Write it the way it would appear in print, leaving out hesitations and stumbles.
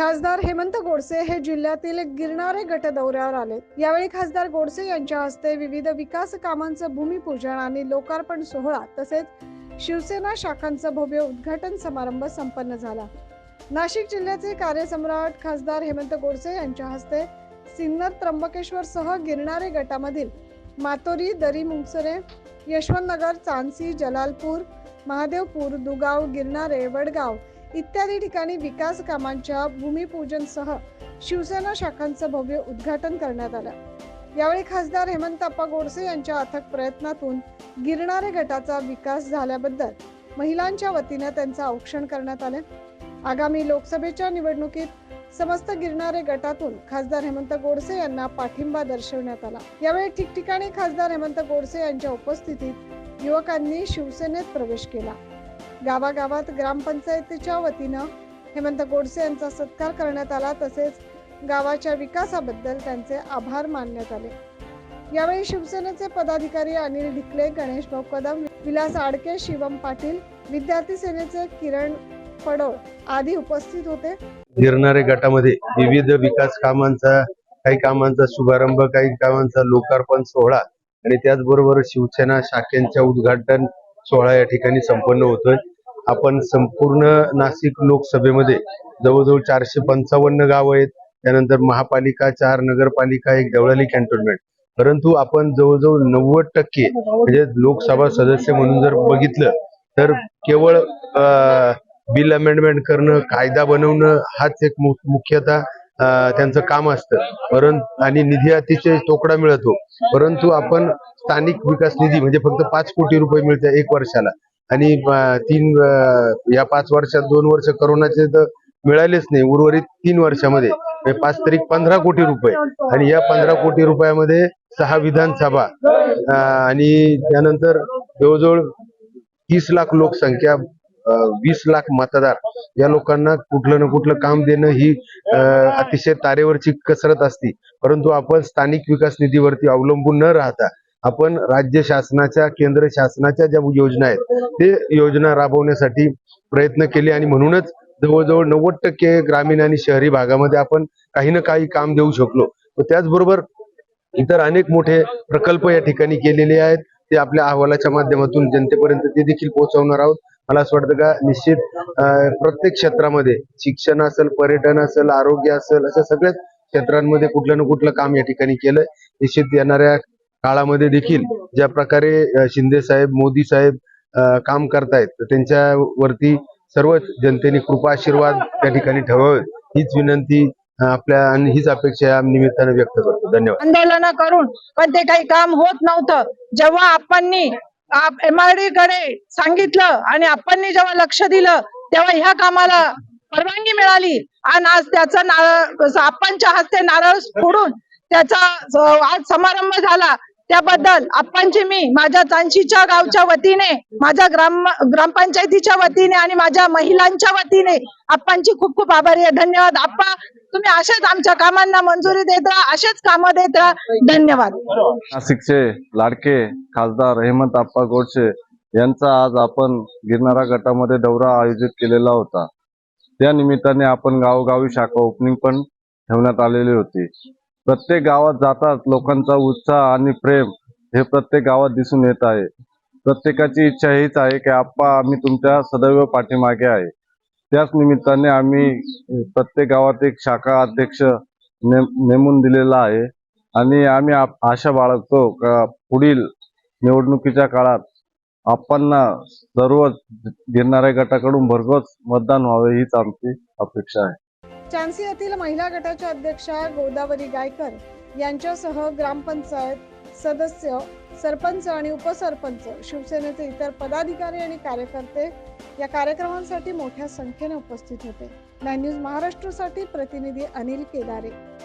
खासदार हेमंत गोडसे हे जिल्ह्यातील गिरणारे गट दौऱ्यावर आले। यावेळी खासदार गोडसे यांच्या हस्ते विविध विकास कामांचं भूमिपूजन आणि लोकार्पण सोहळा तसेच शिवसेना शाखांचा भव्य उद्घाटन समारंभ संपन्न झाला। नाशिक जिल्ह्याचे कार्यसम्राट खासदार हेमंत गोडसे यांच्या हस्ते सिन्नर त्र्यंबकेश्वर सह गिरणारे गटामधील मातोरी, दरी, मुंगसरे, यशवंतनगर, चांसी, जलालपूर, महादेवपूर, दुगाव, गिरणारे, वडगाव इत्यादी ठिकाणी विकास कामांच्या भूमिपूजनसह शिवसेना शाखांचं भव्य उद्घाटन करण्यात आलं। यावेळी खासदार हेमंत गोडसे यांच्या अथक प्रयत्नातून गिरणारे गटाचा विकास झाल्याबद्दल महिलांच्या वतीने त्यांचं औक्षण करण्यात आले। आगामी लोकसभेच्या निवडणुकीत समस्त गिरणारे गटातून खासदार हेमंत गोडसे यांना पाठिंबा दर्शवण्यात आला। यावेळी ठिकठिकाणी खासदार हेमंत गोडसे यांच्या उपस्थितीत युवकांनी शिवसेनेत प्रवेश केला। गावागावात ग्रामपंचायतीच्या वतीनं हेमंत गोडसे यांचा सत्कार करण्यात आला तसेच गावाच्या विकासाबद्दल त्यांचे आभार मानण्यात आले। यावेळी शिवसेनेचे पदाधिकारी अनिल ढिकले, गणेश भाऊ कदम, विलास आडके, शिवम पाटील, विद्यार्थी सेनेचे किरण पडोळ आदी उपस्थित होते। गिरणारे गटामध्ये विविध विकास कामांचा काही कामांचा शुभारंभ, काही कामांचा लोकार्पण सोहळा आणि त्याचबरोबर शिवसेना शाखेच्या उद्घाटन सोहळा या ठिकाणी संपन्न होतोय। आपण संपूर्ण नाशिक लोकसभेमध्ये जवळजवळ 455 गाव आहेत, त्यानंतर महापालिका 4, नगरपालिका 1, देवळाली कॅन्टोन्मेंट, परंतु आपण जवळजवळ 90% म्हणजे लोकसभा सदस्य म्हणून जर बघितलं तर केवळ बिल अमेंडमेंट करणं, कायदा बनवणं हाच एक मुख्यतः त्यांचं काम असतं। परंतु आणि निधी अतिशय तोकडा मिळतो, परंतु आपण स्थानिक विकास निधी म्हणजे फक्त 5 कोटी रुपये मिळते 1 वर्षाला आणि या 5 वर्षात 2 वर्ष करोनाचे तर मिळालेच नाही, उर्वरित 3 वर्षामध्ये 5 तरी 15 कोटी रुपये आणि या 15 कोटी रुपयामध्ये 6 विधानसभा आणि त्यानंतर जवळजवळ 30 लाख लोकसंख्या, 20 लाख मतदार या लोकांना कुठलं ना कुठलं काम देणं ही अतिशय तारेवरची कसरत असती। परंतु आपण स्थानिक विकास निधीवरती अवलंबून न राहता आपण राज्य शासनाच्या, केंद्र शासनाच्या ज्या योजना आहेत ते योजना राबवण्यासाठी प्रयत्न केले आणि म्हणूनच जवळजवळ 90% ग्रामीण आणि शहरी भागामध्ये आपण काही ना काही काम देऊ शकलो। त्याचबरोबर इतर अनेक मोठे प्रकल्प या ठिकाणी केलेले आहेत, ते आपल्या अहवालाच्या माध्यमातून जनतेपर्यंत ते देखील पोहोचवणार आहोत। मला असं वाटतं का निश्चित प्रत्येक क्षेत्रामध्ये, शिक्षण असेल, पर्यटन असेल, आरोग्य असेल, अशा सगळ्याच क्षेत्रांमध्ये कुठलं ना कुठलं काम या ठिकाणी केलंय। निश्चित येणाऱ्या काळामध्ये देखील ज्या प्रकारे शिंदे साहेब, मोदी साहेब काम करतायत तर त्यांच्यावरती सर्व जनतेने कृपा आशीर्वाद त्या ठिकाणी ठेवावे हीच विनंती आपल्या आणि हीच अपेक्षा या निमित्ताने व्यक्त करतो। धन्यवाद। आंदोलन करून पण ते काही काम होत नव्हतं। जेव्हा आपण MRD कडे सांगितलं आणि आपण जेव्हा लक्ष दिलं तेव्हा ह्या कामाला परवानगी मिळाली आणि आज त्याचा आपणच्या हस्ते नारळ फोडून त्याचा आज समारंभ झाला। त्याबद्दल आपणची मी माझ्या चांशीच्या गावच्या वतीने, माझ्या ग्रामपंचायतीच्या वतीने आणि माझ्या महिलांच्या वतीने आपणची खूप खूप आभारी आहे। धन्यवाद आप्पा, तुम्ही असेच आमच्या कामांना मंजुरी देत राहा, असेच कामं देत राहा। धन्यवाद। नाशिकचे लाडके खासदार हेमंत गोडसे यांचा आज आपण गिरणारा गटामध्ये दौरा आयोजित केलेला होता। त्या निमित्ताने आपण गावोगावी शाखा ओपनिंग पण ठेवण्यात आलेली होती। प्रत्येक गावात जातात लोकांचा उत्साह आणि प्रेम हे प्रत्येक गावात दिसून येत आहे। प्रत्येकाची इच्छा हीच आहे की आप्पा आम्ही तुमच्या सदैव पाठीमागे आहे। त्याच निमित्ताने आम्ही प्रत्येक गावात एक शाखा अध्यक्ष नेमून दिलेला आहे आणि आम्ही आशा बाळगतो का पुढील निवडणुकीच्या काळात आप्पांना सर्व गिरणारे गटाकडून भरघोस मतदान व्हावे हीच आमची अपेक्षा आहे। चांसी येथील महिला गटाच्या अध्यक्षा गोदावरी गायकर यांच्यासह ग्रामपंचायत सदस्य, सरपंच आणि उपसरपंच, शिवसेनेचे इतर पदाधिकारी आणि कार्यकर्ते या कार्यक्रमांसाठी मोठ्या संख्येने उपस्थित होते। 9 न्यूज महाराष्ट्रासाठी प्रतिनिधी अनिल केदारे।